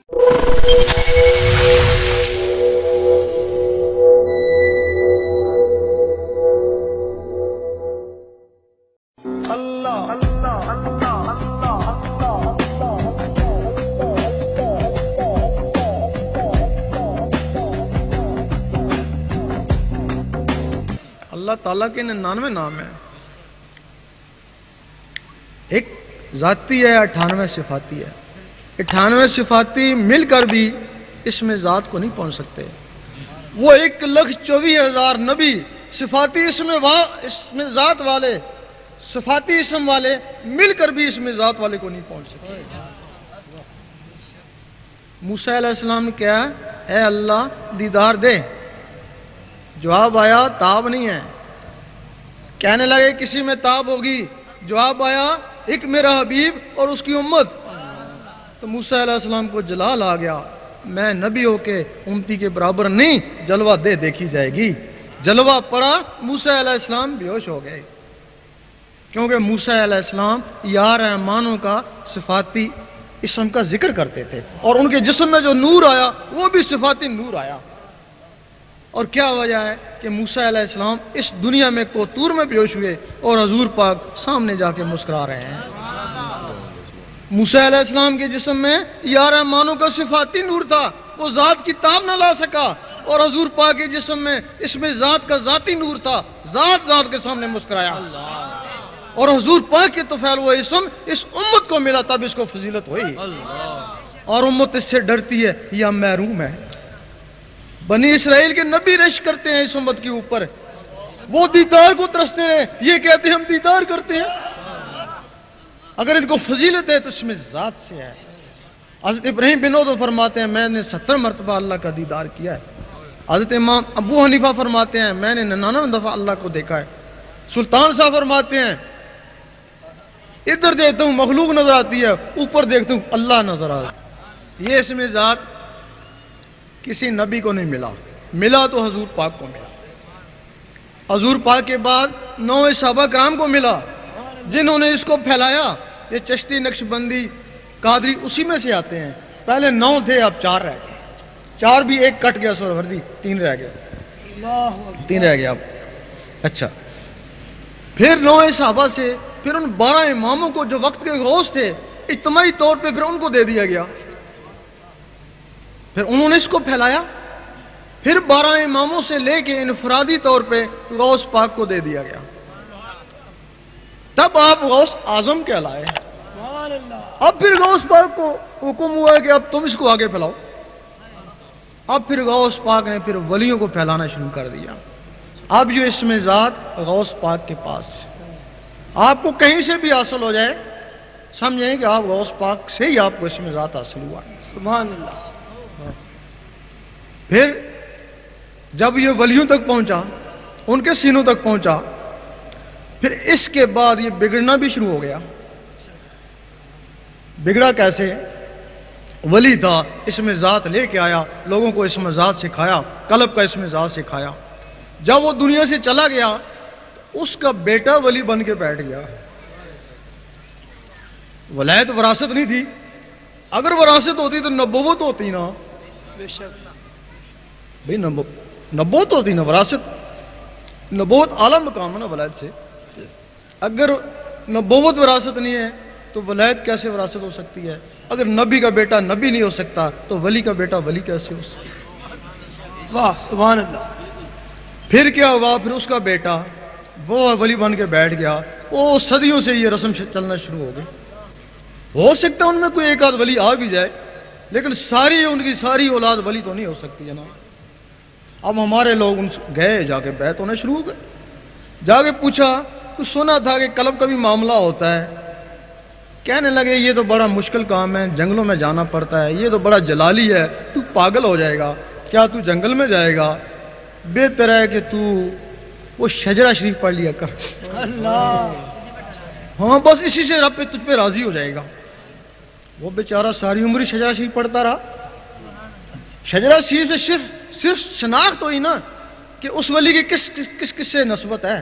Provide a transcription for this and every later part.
اللہ تعالیٰ کے 99 نام ہیں، ایک ذاتی ہے، 98 صفاتی ہے۔ 98 صفاتی مل کر بھی اس میں ذات کو نہیں پہنچ سکتے۔ وہ 1,24,000 نبی صفاتی اس میں ذات والے، صفاتی اسم والے مل کر بھی اس میں ذات والے کو نہیں پہنچ سکتے۔ موسیٰ علیہ السلام نے کہا اے اللہ دیدار دے، جواب آیا تاب نہیں ہے۔ کہنے لگے کسی میں تاب ہوگی، جواب آیا ایک میرا حبیب اور اس کی امت۔ تو موسیٰ علیہ السلام کو جلال آ گیا، میں نبی ہو کے امتی کے برابر نہیں، جلوہ دے دیکھی جائے گی۔ جلوہ پڑا، موسیٰ علیہ السلام بے ہوش ہو گئے، کیونکہ موسیٰ علیہ السلام یا رحمانوں کا صفاتی اسم کا ذکر کرتے تھے، اور ان کے جسم میں جو نور آیا وہ بھی صفاتی نور آیا۔ اور کیا وجہ ہے کہ موسیٰ علیہ السلام اس دنیا میں کوتور میں بیہوش ہوئے اور حضور پاک سامنے جا کے مسکرا رہے ہیں۔ موسیٰ علیہ السلام کے جسم میں یا رحمانوں کا صفاتی نور تھا، وہ ذات کی تاب نہ لا سکا، اور حضور پاک کے جسم میں اس میں ذات کا ذاتی نور تھا، ذات کے سامنے مسکرایا، اور حضور پاک کے طفیل وہ اسم اس امت کو ملا، تب اس کو فضیلت ہوئی، اور امت اس سے ڈرتی ہے یا محروم ہے۔ بنی اسرائیل کے نبی رشک کرتے ہیں اس امت کے اوپر، وہ دیدار کو ترستے ہیں، یہ کہتے ہیں ہم دیدار کرتے ہیں۔ اگر ان کو فضیلت ہے تو اس میں ذات سے ہے۔ حضرت ابراہیم بن ادم فرماتے ہیں میں نے 70 مرتبہ اللہ کا دیدار کیا ہے۔ حضرت امام ابو حنیفہ فرماتے ہیں میں نے 99 دفعہ اللہ کو دیکھا ہے۔ سلطان صاحب فرماتے ہیں ادھر دیکھتا ہوں مخلوق نظر آتی ہے، اوپر دیکھتا ہوں اللہ نظر آتا ہے۔ یہ اس میں ذات کسی نبی کو نہیں ملا تو حضور پاک کو ملا۔ حضور پاک کے بعد 9 صحابہ کرام کو ملا جنہوں نے اس کو پھیلایا۔ یہ چشتی، نقشبندی، قادری اسی میں سے آتے ہیں۔ پہلے 9 تھے، اب 4 رہ گئے، 4 بھی ایک کٹ گیا، سہروردی 3 رہ گیا اب۔ اچھا، پھر 9 صحابہ سے پھر ان 12 اماموں کو جو وقت کے غوث تھے اجتماعی طور پہ پھر ان کو دے دیا گیا، پھر انہوں نے اس کو پھیلایا۔ پھر 12 اماموں سے لے کے انفرادی طور پہ غوث پاک کو دے دیا گیا، تب آپ غوث اعظم کہلائے۔ اب پھر غوث پاک کو حکم ہوا ہے کہ اب تم اس کو آگے پھیلاؤ۔ اب پھر غوث پاک نے پھر ولیوں کو پھیلانا شروع کر دیا۔ اب جو اس میں ذات غوث پاک کے پاس ہے، آپ کو کہیں سے بھی حاصل ہو جائے سمجھیں کہ آپ غوث پاک سے ہی آپ کو اس میں ذات حاصل ہوا۔ سبحان اللہ۔ پھر جب یہ ولیوں تک پہنچا، ان کے سینوں تک پہنچا، پھر اس کے بعد یہ بگڑنا بھی شروع ہو گیا۔ بگڑا کیسے؟ ولی تھا، اس میں ذات لے کے آیا، لوگوں کو اس میں ذات سکھایا، قلب کا اس میں ذات سکھایا۔ جب وہ دنیا سے چلا گیا اس کا بیٹا ولی بن کے بیٹھ گیا۔ ولایت وراثت نہیں تھی، اگر وراثت ہوتی تو نبوت ہوتی نا، بے شک بھئی نبوت ہوتی نا، وراثت، نبوت اعلیٰ مقام ہے نا ولایت سے۔ اگر نبوت وراثت نہیں ہے تو ولایت کیسے وراثت ہو سکتی ہے؟ اگر نبی کا بیٹا نبی نہیں ہو سکتا تو ولی کا بیٹا ولی کیسے ہو سکتا؟ واہ سبحان اللہ۔ پھر کیا ہوا؟ پھر اس کا بیٹا وہ ولی بن کے بیٹھ گیا، وہ صدیوں سے یہ رسم چلنا شروع ہو گئی۔ ہو سکتا ہے ان میں کوئی ایک آدھ ولی آ بھی جائے، لیکن ان کی ساری اولاد ولی تو نہیں ہو سکتی ہے نا۔ اب ہمارے لوگ ان گئے، جا کے بیعت ہونا شروع ہو گئے، جا کے پوچھا، کچھ سنا تھا کہ قلب کا بھی معاملہ ہوتا ہے۔ کہنے لگے یہ تو بڑا مشکل کام ہے، جنگلوں میں جانا پڑتا ہے، یہ تو بڑا جلالی ہے، تو پاگل ہو جائے گا، کیا تو جنگل میں جائے گا؟ بہتر ہے کہ تو وہ شجرہ شریف پڑھ لیا کر، اللہ، ہاں بس اسی سے رب تجھ پہ راضی ہو جائے گا۔ وہ بیچارہ ساری عمر شجرہ شریف پڑھتا رہا۔ شجرہ شریف سے صرف شناخت ہوئی نا کہ اس ولی کی کس سے نسبت ہے،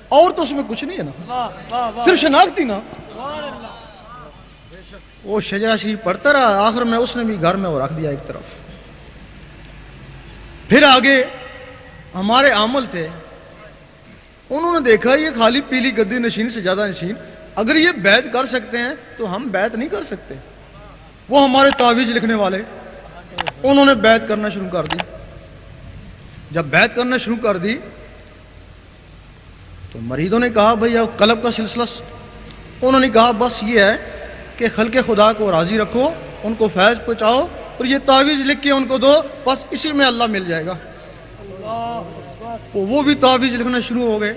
اور تو اس میں کچھ نہیں ہے نا، واہ واہ واہ، صرف شناخت ہی نا۔ وہ شجرہ شریف پڑھتا رہا، آخر میں اس نے بھی گھر میں وہ رکھ دیا ایک طرف۔ پھر آگے ہمارے عامل تھے، انہوں نے دیکھا یہ خالی پیلی گدی نشین سے زیادہ نشین، اگر یہ بیعت کر سکتے ہیں تو ہم بیعت نہیں کر سکتے۔ وہ ہمارے تعویذ لکھنے والے، انہوں نے بیعت کرنا شروع کر دی۔ جب بیعت کرنا شروع کر دی تو مریدوں نے کہا بھئی اب قلب کا سلسلہ، انہوں نے کہا بس یہ ہے کہ خلق خدا کو راضی رکھو، ان کو فیض پہنچاؤ اور یہ تعویذ لکھ کے ان کو دو، بس اسی میں اللہ مل جائے گا۔ وہ بھی تعویذ لکھنا شروع ہو گئے۔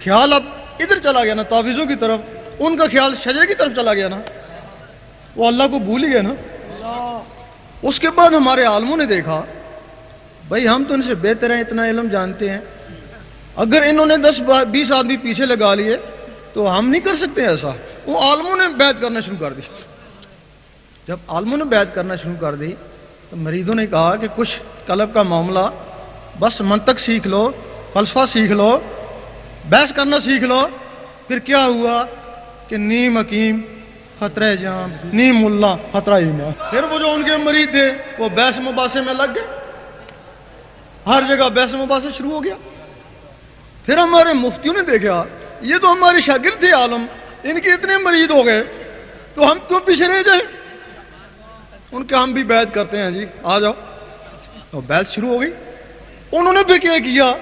خیال اب ادھر چلا گیا نا تعویذوں کی طرف، ان کا خیال شجرے کی طرف چلا گیا نا، وہ اللہ کو بھول ہی گئے نا۔ اس کے بعد ہمارے عالموں نے دیکھا بھئی ہم تو ان سے بہتر ہیں، اتنا علم جانتے ہیں، اگر انہوں نے 10-20 آدمی پیچھے لگا لیے تو ہم نہیں کر سکتے ایسا۔ وہ عالموں نے بیعت کرنا شروع کر دی۔ جب عالموں نے بیعت کرنا شروع کر دی تو مریدوں نے کہا کہ کچھ قلب کا معاملہ، بس منطق سیکھ لو، فلسفہ سیکھ لو، بحث کرنا سیکھ لو۔ پھر کیا ہوا کہ نیم حکیم خطرہ جان، نیم ملا خطرہ ایمان۔ پھر وہ جو ان کے مرید تھے وہ بحث مباحثے میں لگ گئے، ہر جگہ بحث مباحثہ شروع ہو گیا۔ پھر ہمارے مفتیوں نے دیکھا یہ تو ہمارے شاگرد تھے عالم، ان کے اتنے مرید ہو گئے تو ہم کیوں پیچھے رہ جائیں؟ ان کے ہم بھی بیعت کرتے ہیں جی، آ جاؤ۔ تو بیعت شروع ہو گئی۔ انہوں نے پھر کیا کیا،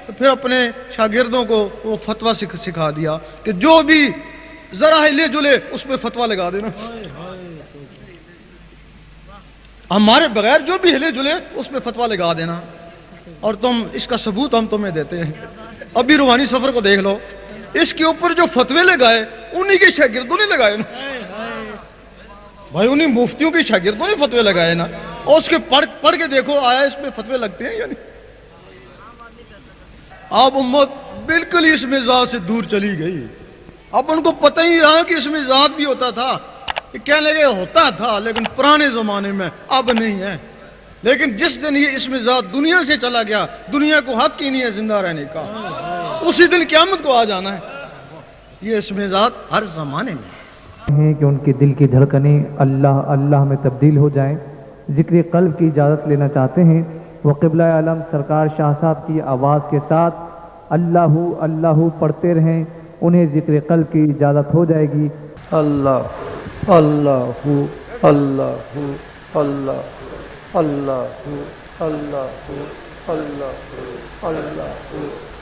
پھر اپنے شاگردوں کو وہ فتویٰ سکھا دیا کہ جو بھی ذرا ہلے جلے اس پہ فتویٰ لگا دینا، ہمارے بغیر جو بھی ہلے جلے اس پہ فتویٰ لگا دینا، اور تم اس کا ثبوت ہم تمہیں دیتے ہیں۔ ابھی روحانی سفر کو دیکھ لو، اس کے اوپر جو فتوے لگائے انہی کے شاگردوں نے لگائے نا بھائی، انہی مفتیوں کے شاگردوں نے فتوے لگائے نا، اور اس کے پڑھ کے دیکھو آیا اس پہ فتوے لگتے ہیں یا نہیں۔ اب امت بالکل اس مزاج سے دور چلی گئی، اب ان کو پتہ ہی رہا کہ اس میں ذات بھی ہوتا تھا، کہنے لگے ہوتا تھا لیکن پرانے زمانے میں، اب نہیں ہے۔ لیکن جس دن یہ اس میں ذات دنیا سے چلا گیا، دنیا کو حق ہی نہیں ہے زندہ رہنے کا، اسی دن قیامت کو آ جانا ہے۔ یہ اس میں ذات ہر زمانے میں ہیں کہ ان کے دل کی دھڑکنیں اللہ اللہ میں تبدیل ہو جائیں۔ ذکر قلب کی اجازت لینا چاہتے ہیں، وہ قبلہ عالم سرکار شاہ صاحب کی آواز کے ساتھ اللہ اللہ پڑھتے رہیں، انہیں ذکر قلب کی اجازت ہو جائے گی۔ اللہ اللہ اللہ اللہ اللہ اللہ اللہ اللہ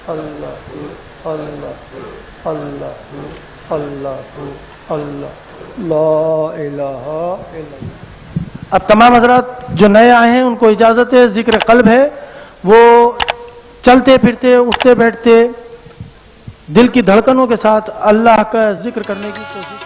اللہ اللہ اللہ لا الہ الا اللہ۔ اب تمام حضرات جو نئے آئے ہیں ان کو اجازت ہے، ذکر قلب ہے، وہ چلتے پھرتے اٹھتے بیٹھتے دل کی دھڑکنوں کے ساتھ اللہ کا ذکر کرنے کی کوشش